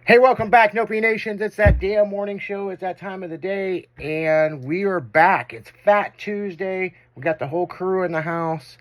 Hey, welcome back, Nopi Nations. It's that damn morning show. It's that time of the day, and we are back. It's Fat Tuesday. We got the whole crew in the house.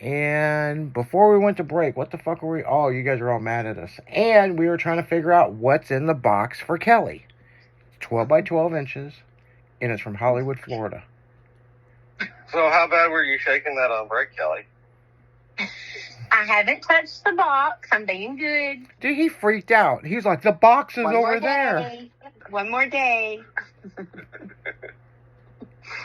And before we went to break, what the fuck were we? Oh, you guys are all mad at us. And we were trying to figure out what's in the box for Kelly. It's 12 by 12 inches, and it's from Hollywood, Florida. So how bad were you shaking that on break, Kelly? I haven't touched the box. I'm being good. Dude, he freaked out. He's like, the box is over there. One more day.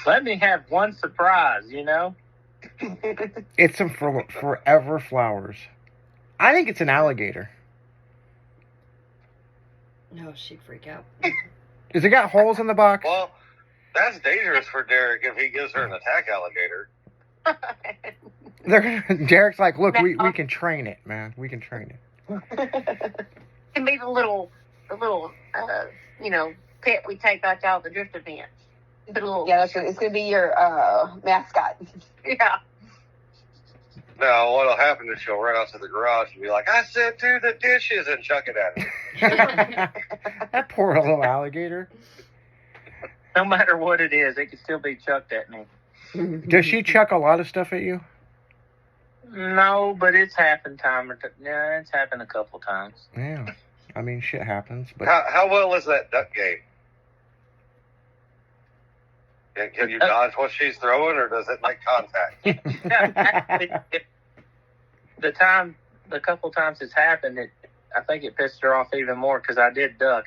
Let me have one surprise, you know? It's some forever flowers. I think it's an alligator. No, she'd freak out. Has it got holes in the box? Well, that's dangerous for Derek if he gives her an attack alligator. Derek's like, look, we can train it, man. We can train it can be the little pet we take out to all the drift events. Yeah, it's going to be your mascot. Yeah. Now, what'll happen is she'll run out to the garage and be like, I said do the dishes, and chuck it at him. That poor little alligator. No matter what it is, it can still be chucked at me. Does she chuck a lot of stuff at you? No, but it's happened it's happened a couple times. Yeah. I mean, shit happens. But how well is that duck game? Can you dodge what she's throwing, or does it make contact? The couple times it's happened, I think it pissed her off even more because I did duck.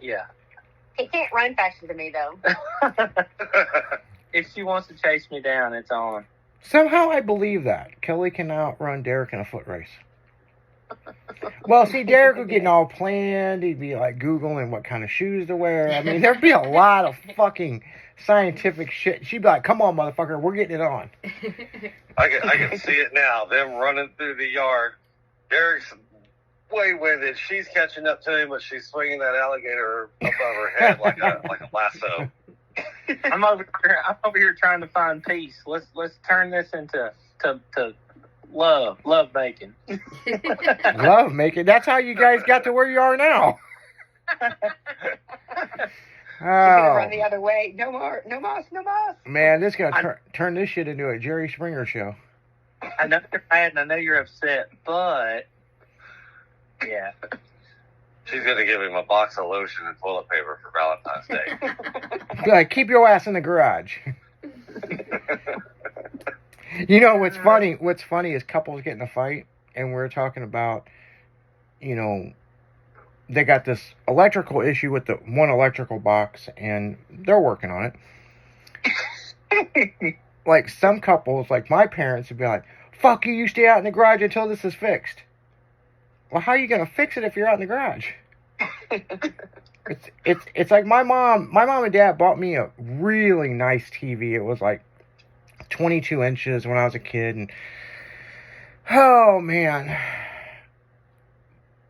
Yeah. He can't run faster than me, though. If she wants to chase me down, it's on. Somehow I believe that. Kelly can outrun Derek in a foot race. Well, see, Derek would get all planned. He'd be like Googling what kind of shoes to wear. I mean, there'd be a lot of fucking scientific shit. She'd be like, come on, motherfucker, we're getting it on. I can see it now. Them running through the yard. Derek's way winded. She's catching up to him, but she's swinging that alligator above her head like a lasso. I'm over here trying to find peace. Let's turn this into love making. Love making. That's how you guys got to where you are now. You're gonna run the other way. No more. Man, this is gonna turn this shit into a Jerry Springer show. I know you're mad and I know you're upset, but yeah. She's going to give him a box of lotion and toilet paper for Valentine's Day. Like, keep your ass in the garage. You know what's funny? What's funny is couples get in a fight, and we're talking about, they got this electrical issue with the one electrical box, and they're working on it. Like, some couples, like my parents, would be like, fuck you stay out in the garage until this is fixed. Well, how are you going to fix it if you're out in the garage? It's like my mom and dad bought me a really nice TV. It was like 22 inches when I was a kid. And oh, man.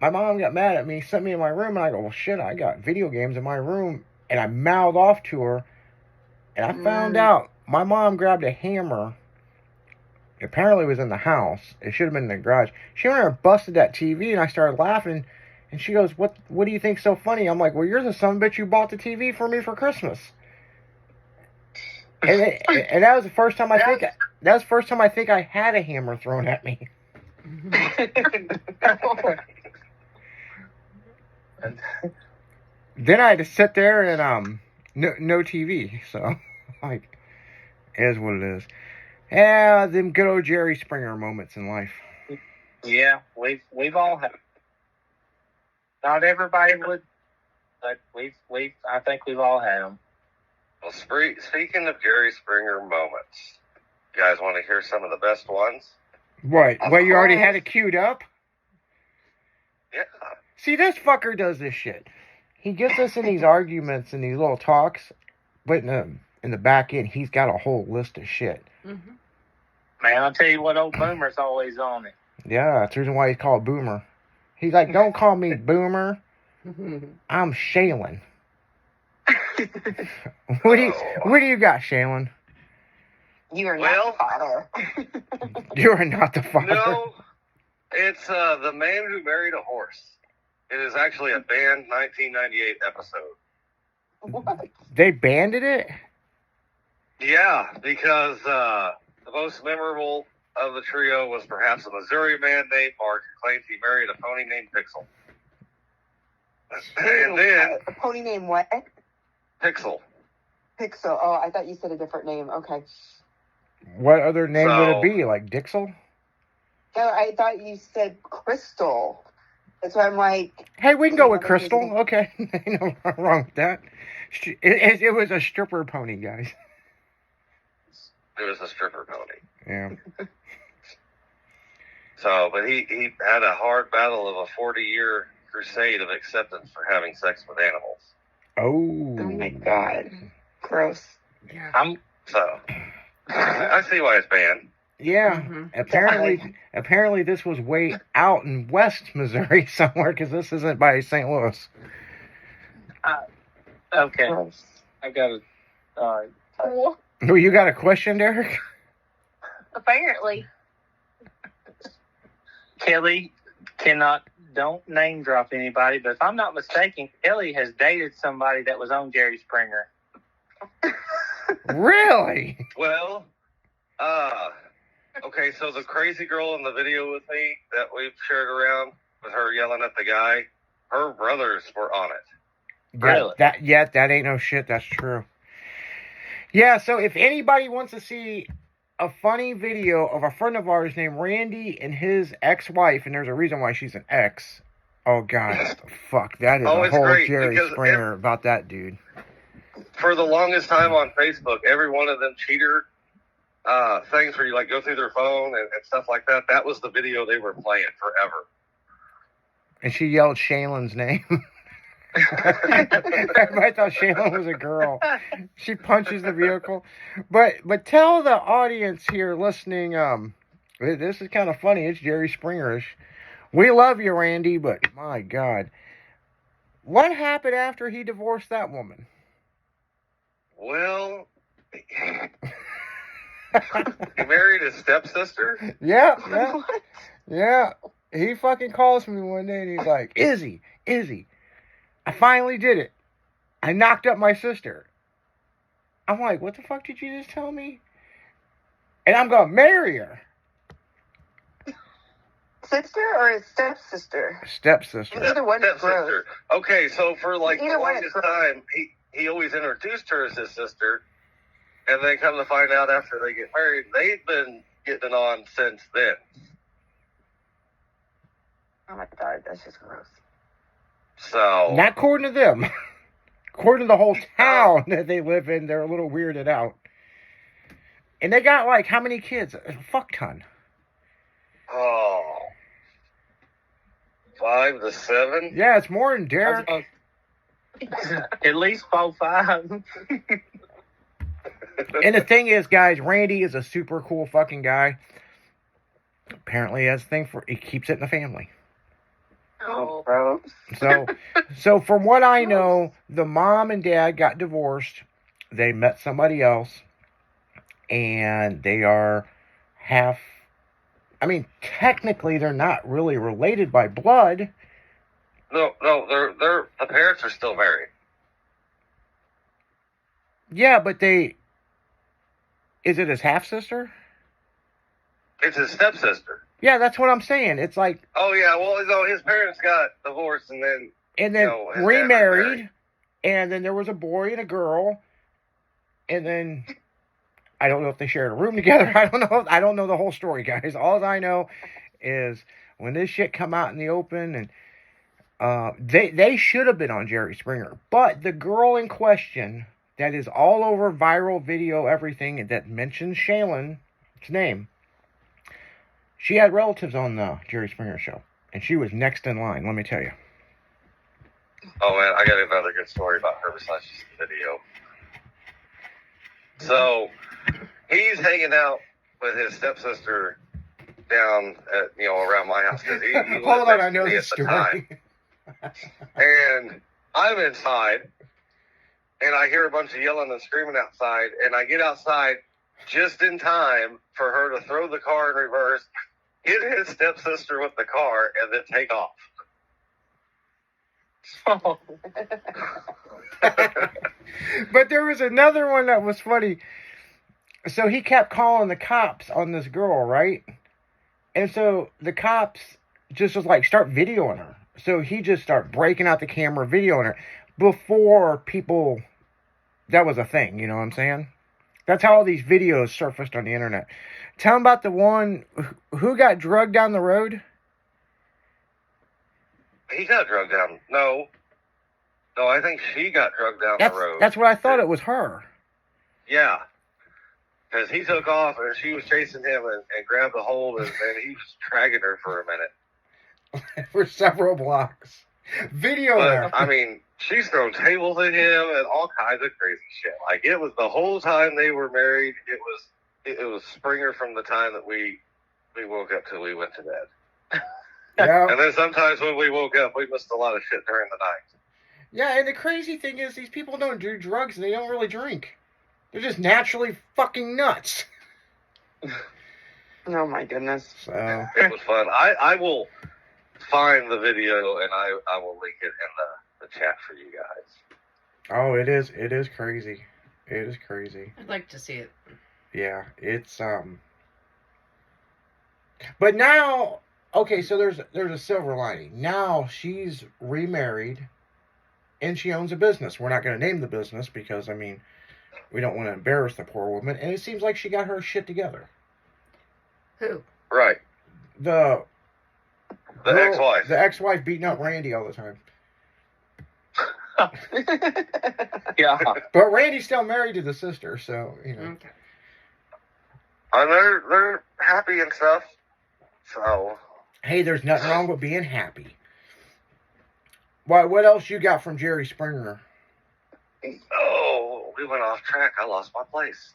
My mom got mad at me, sent me in my room, and I go, well, shit, I got video games in my room. And I mouthed off to her, and I found out my mom grabbed a hammer. Apparently it was in the house. It should have been in the garage. She went and busted that TV, and I started laughing. And she goes, "What do you think's so funny?" I'm like, "Well, you're the son of a bitch who bought the TV for me for Christmas." And that was the first time I think I had a hammer thrown at me. Then I had to sit there and no TV. So like, it is what it is. Yeah, them good old Jerry Springer moments in life. Yeah, we've all had. Not everybody would, but I think we've all had them. Well, speaking of Jerry Springer moments, you guys want to hear some of the best ones? What? Well, you already had it queued up? Yeah. See, this fucker does this shit. He gets us in these arguments and these little talks, but in the back end, he's got a whole list of shit. Mm-hmm. Man, I'll tell you what, old Boomer's always on it. Yeah, that's the reason why he's called Boomer. He's like, don't call me Boomer. I'm Shaylin. What do you got, Shaylin? You are not the father. You are not the father. No, it's the man who married a horse. It is actually a banned 1998 episode. What? They banded it? Yeah, because the most memorable of the trio was perhaps a Missouri man named Mark who claimed he married a pony named Pixel. And then A pony named what? Pixel. Pixel. Oh, I thought you said a different name. Okay. What other name would So- it be? Like Dixel? No, I thought you said Crystal. That's why I'm like, Hey, we can go with Yeah, Crystal. amazing. Okay. Ain't no wrong with that. It was a stripper pony, guys. It was a stripper pony. Yeah. So, but he had a hard battle of a 40-year crusade of acceptance for having sex with animals. Oh. oh my God. Gross. I'm So, I see why it's banned. Yeah. Mhm. Apparently this was way out in West Missouri somewhere, because this isn't by St. Louis. okay. Gross. I got it. All right. Cool. Oh, you got a question, Derek? Apparently. Kelly don't name drop anybody, but if I'm not mistaken, Kelly has dated somebody that was on Jerry Springer. Really? Well, okay, so the crazy girl in the video with me that we've shared around with her yelling at the guy, her brothers were on it. Really? That ain't no shit. That's true. Yeah, so if anybody wants to see a funny video of a friend of ours named Randy and his ex-wife, and there's a reason why she's an ex. Oh, God. Fuck. That is Oh, a it's whole great, Jerry because Springer about that dude. For the longest time on Facebook, every one of them cheater things where you like go through their phone and stuff like that, that was the video they were playing forever. And she yelled Shaylin's name. Everybody thought Shaylin was a girl. She punches the vehicle. But tell the audience here listening, this is kind of funny. It's Jerry Springerish. We love you, Randy, but my God. What happened after he divorced that woman? Well, he married his stepsister. Yeah. Yeah. He fucking calls me one day and he's like, Izzy, I finally did it. I knocked up my sister. I'm like, what the fuck did you just tell me? And I'm going to marry her. Sister or stepsister? Stepsister. Either one is gross. Stepsister. Okay, so for like the Either one is longest gross. time, he always introduced her as his sister, and then come to find out after they get married, they've been getting on since then. Oh my God, that's just gross. So Not according to them. According to the whole town that they live in, they're a little weirded out. And they got like how many kids? A fuck ton. 5 to 7. Yeah, it's more than Derek. At least 4, 5. And the thing is, guys, Randy is a super cool fucking guy. Apparently, he has a thing for he keeps it in the family. Oh, gross. So from what I know, the mom and dad got divorced. They met somebody else, and they are half. I mean, technically, they're not really related by blood. No, they're the parents are still married. Yeah, but they. Is it his half sister? It's his stepsister. Yeah, that's what I'm saying. It's like, Oh yeah, well, no, his parents got divorced and then and then No, his dad remarried, remarried. and then there was a boy and a girl, and then I don't know if they shared a room together. I don't know the whole story, guys. All I know is when this shit come out in the open, and they should have been on Jerry Springer, but the girl in question that is all over viral video, everything, and that mentions Shaylin's name, she had relatives on the Jerry Springer show, and she was next in line. Let me tell you. Oh man, I got another good story about her besides just the video. So he's hanging out with his stepsister down at around my house because he lived Hold on, I next know to me this at the time. story. And I'm inside, and I hear a bunch of yelling and screaming outside, and I get outside just in time for her to throw the car in reverse, hit his stepsister with the car, and then take off. But there was another one that was funny. So he kept calling the cops on this girl, right? And so the cops just was like, start videoing her. So he just started breaking out the camera, videoing her before people, that was a thing, you know what I'm saying? That's how all these videos surfaced on the internet. Tell him about the one who got drugged down the road. He got drugged down. No, I think she got drugged down the road. That's what I thought it was her. Yeah. Because he took off and she was chasing him and grabbed a hold and he was dragging her for a minute. For several blocks. Video But, her. I mean, she's thrown tables at him and all kinds of crazy shit. Like, it was the whole time they were married, it was Springer from the time that we woke up till we went to bed. Yeah. And then sometimes when we woke up, we missed a lot of shit during the night. Yeah, and the crazy thing is these people don't do drugs and they don't really drink. They're just naturally fucking nuts. Oh my goodness. So, It was fun. I will find the video and I will link it in the chat for you guys. oh, it is crazy. It is crazy. I'd like to see it. Yeah, it's but now, okay, so there's a silver lining. Now she's remarried and she owns a business. We're not going to name the business because, I mean, we don't want to embarrass the poor woman. And it seems like she got her shit together. Who? Right. The The girl- ex-wife. The ex-wife beating up Randy all the time. Yeah. But Randy's still married to the sister, so, you know. Okay. And they're happy and stuff. So, Hey, there's nothing wrong with being happy. Why? What else you got from Jerry Springer? oh, we went off track. I lost my place.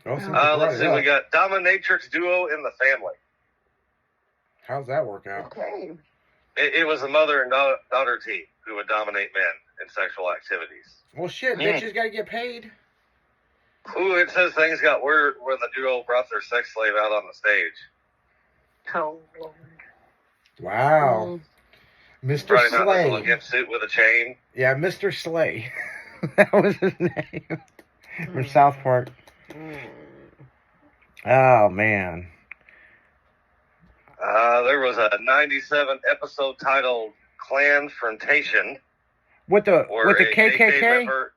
Oh, since you Let's brought see. it We up, got Dominatrix Duo in the Family. how's that work out? Okay. It was a mother and daughter team who would dominate men in sexual activities. Well, shit, Yeah. bitches gotta get paid. Ooh, it says things got weird when the duo brought their sex slave out on the stage. Oh, Lord. Wow, Mr. Running out in this little Slay. gimp suit with a chain. Yeah, Mr. Slay. That was his name from South Park. Oh man. There was a 97 episode titled Clanfrontation. With the Where a KKK? member,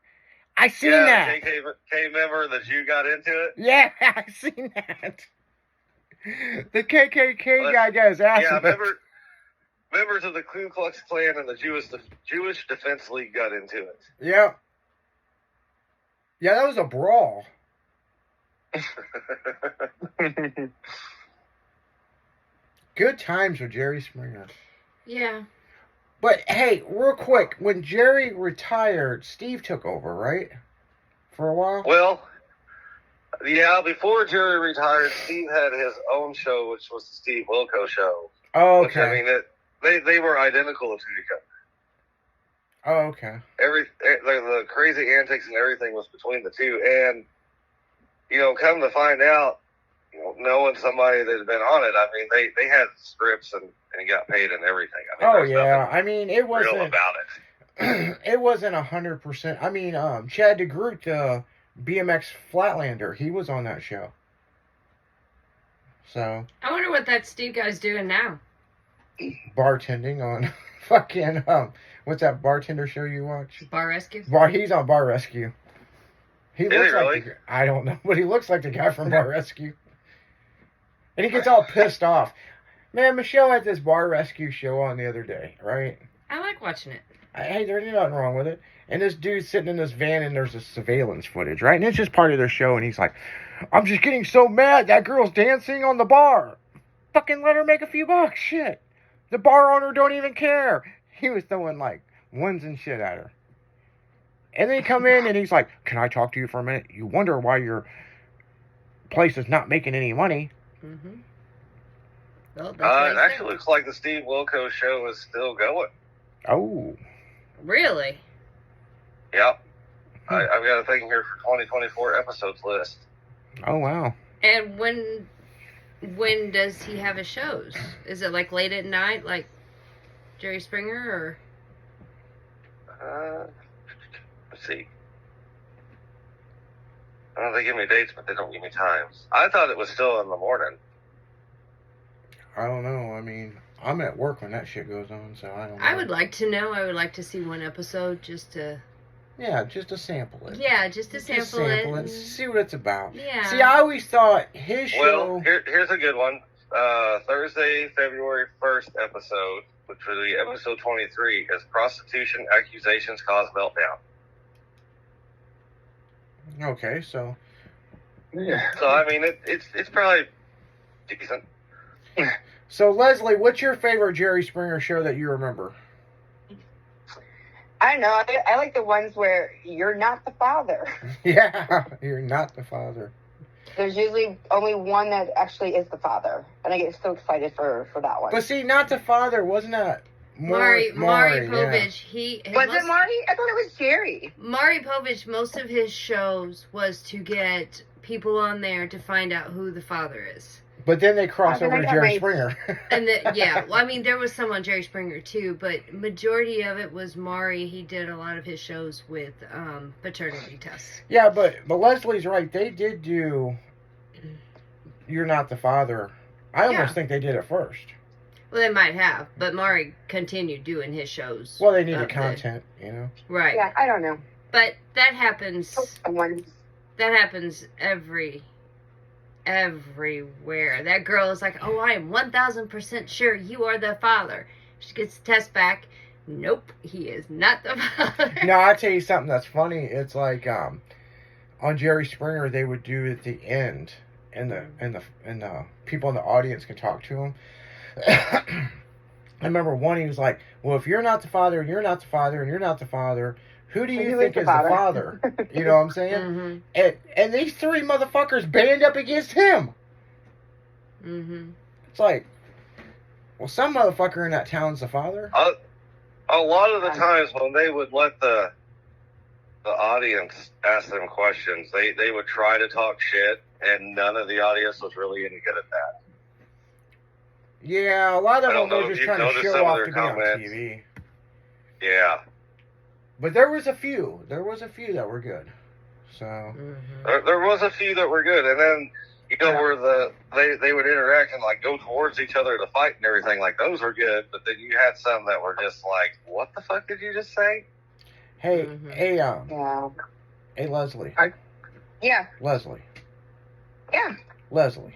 I seen yeah, that. a KKK member that you got into it. Yeah, I seen that. The KKK Well, guy got his ass Yeah, whipped. members of the Ku Klux Klan and the Jewish Defense League got into it. Yeah. Yeah, that was a brawl. Good times with Jerry Springer. Yeah. But hey, real quick, when Jerry retired, Steve took over, right? For a while? Well, yeah, before Jerry retired, Steve had his own show, which was the Steve Wilco Show. Oh, Which, I okay. mean, they were identical to each other. Oh, okay. The crazy antics and everything was between the two. And, you know, come to find out, you know, knowing somebody that had been on it, I mean, they had scripts and got paid and everything. I mean, Oh, there's yeah. nothing I mean, it real wasn't... about it. It wasn't 100%. I mean, Chad DeGroot, the BMX Flatlander, he was on that show. So, I wonder what that Steve guy's doing now. bartending on fucking, what's that bartender show you watch? Bar rescue? He's on Bar Rescue. He Is looks he like really? I don't know, but he looks like the guy from Bar Rescue. And he gets all pissed off. Man, Michelle had this Bar Rescue show on the other day, right? I like watching it. Hey, there's nothing wrong with it. And this dude's sitting in this van and there's a surveillance footage, right? And it's just part of their show. And he's like, I'm just getting so mad. That girl's dancing on the bar. Fucking let her make a few bucks. Shit. The bar owner don't even care. He was throwing like ones and shit at her. And then he come in and he's like, can I talk to you for a minute? You wonder why your place is not making any money. Mm-hmm. Well, that's what It he actually said. looks like the Steve Wilco Show is still going. Oh. Really? Yep. I've got a thing here for 2024 episodes list. Oh, wow. And when does he have his shows? Is it like late at night, like Jerry Springer, or? Let's see. They give me dates, but they don't give me times. I thought it was still in the morning. I don't know. I mean, I'm at work when that shit goes on, so I don't know. I would like to know. I would like to see one episode just to. Yeah, just to sample it. Yeah, just to Just sample it. and see what it's about. Yeah. See, I always thought his show. Well, here's a good one. Thursday, February 1st episode, which would be episode 23, is Prostitution Accusations Cause Meltdown. Okay, so Yeah. So, I mean, it's probably decent. Leslie, what's your favorite Jerry Springer show that you remember? I don't know. I like the ones where you're not the father. Yeah, you're not the father. There's usually only one that actually is the father, and I get so excited for that one. But see, not the father, wasn't that Maury yeah. Povich. Was it Marty? I thought it was Jerry. Maury Povich, most of his shows was to get people on there to find out who the father is. But then they cross Then over I to got Jerry my- Springer. And yeah, well, I mean, there was some on Jerry Springer too, but majority of it was Maury. He did a lot of his shows with paternity tests. Yeah, but Leslie's right. They did do You're Not the Father. I almost Yeah. think they did it first. Well, they might have, but Maury continued doing his shows. Well, they needed of the- content, you know. Right. Yeah, I don't know. But that happens. One. That happens everywhere. That girl is like, "Oh, I am 1,000% sure you are the father." She gets the test back. Nope, he is not the father. Now, I'll tell you something that's funny. It's like on Jerry Springer, they would do at the end, and the people in the audience can talk to him. I remember one. He was like, "Well, if you're not the father, and you're not the father, and you're not the father, who do you Who think is is the the father?" father?" You know what I'm saying? Mhm. And these three motherfuckers band up against him. Mhm. It's like, well, some motherfucker in that town's the father. A lot of the times when they would let the audience ask them questions, they would try to talk shit, and none of the audience was really any good at that. Yeah, a lot of I don't them know were if just you've trying to noticed show some of off their to be on comments. TV. Yeah. But there was a few. There was a few that were good. So Mhm. There was a few that were good, and then where they would interact and like go towards each other to fight and everything. Like those were good, but then you had some that were just like, "What the fuck did you just say?" hey, Mhm. Yeah. hey, Leslie, Yeah. Leslie, Yeah. Leslie.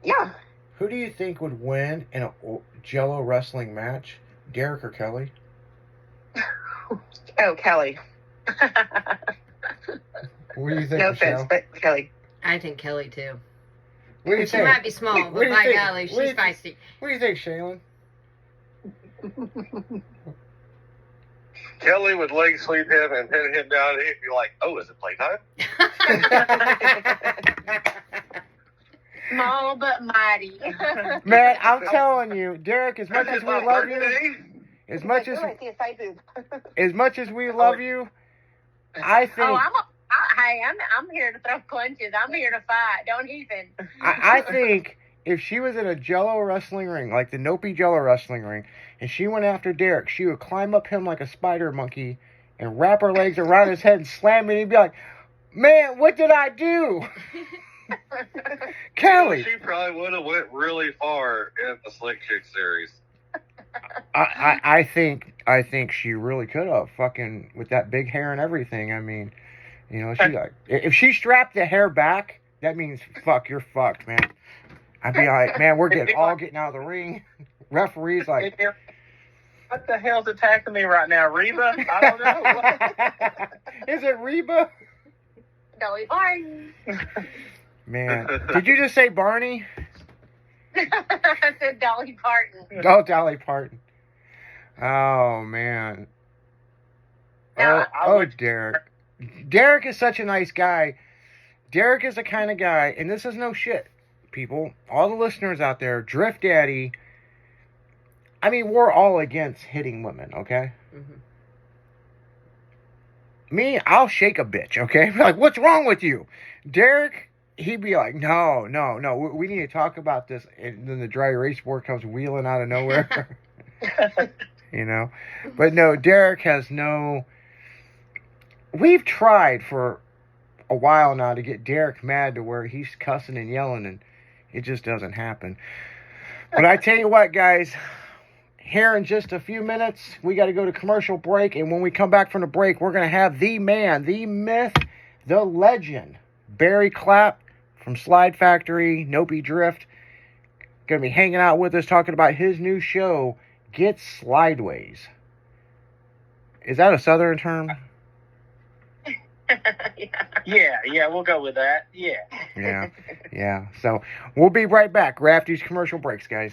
Yeah. Who do you think would win in a Jello wrestling match, Derek or Kelly? Oh, Kelly. What do you think, No Michelle? offense, but Kelly. I think Kelly too. What do you She think? might be small, What do but you by think? golly, What she's do you think? feisty. What do you think, Shaylin? Kelly would leg sweep him and pin him down, and he'd be like, "Oh, is it playtime?" Small but mighty. Man, I'm telling you, Derek. As much as we My love you, birthday? as much as Oh, I see a side boob. as much as we love you, I think Oh, I'm here to throw punches. I'm here to fight. Don't even. I think if she was in a Jello wrestling ring, like the Nopi Jello wrestling ring, and she went after Derek, she would climb up him like a spider monkey and wrap her legs around his head and slam him, and he'd be like, "Man, what did I do?" Kelly, She probably would have went really far in the Slick Chick series. I think she really could have, fucking with that big hair and everything. I mean, you know, she like if she strapped the hair back, that means fuck, you're fucked, man. I'd be like, man, we're getting out of the ring. Referee's like, What the hell's attacking me right now, Reba? I don't know. is it Reba? Dolly Parton. Man, did you just say Barney? I said Dolly Parton. Oh, Dolly Parton. Oh man. No, Oh, Derek. Derek is such a nice guy. Derek is the kind of guy, and this is no shit, people. All the listeners out there, Drift Daddy. I mean, we're all against hitting women, okay? Mhm. Me, I'll shake a bitch, okay? Like, what's wrong with you? Derek, he'd be like, no, we need to talk about this. And then the dry erase board comes wheeling out of nowhere. you know. But no, Derek has no. We've tried for a while now to get Derek mad to where he's cussing and yelling, and it just doesn't happen. But I tell you what, guys, here in just a few minutes, we got to go to commercial break, and when we come back from the break, we're going to have the man, the myth, the legend, Barry Clapp from Slide Factory, Nopi Drift, going to be hanging out with us talking about his new show, Get Slideways. Is that a Southern term? Yeah, we'll go with that. Yeah. Yeah. So we'll be right back right after these commercial breaks, guys.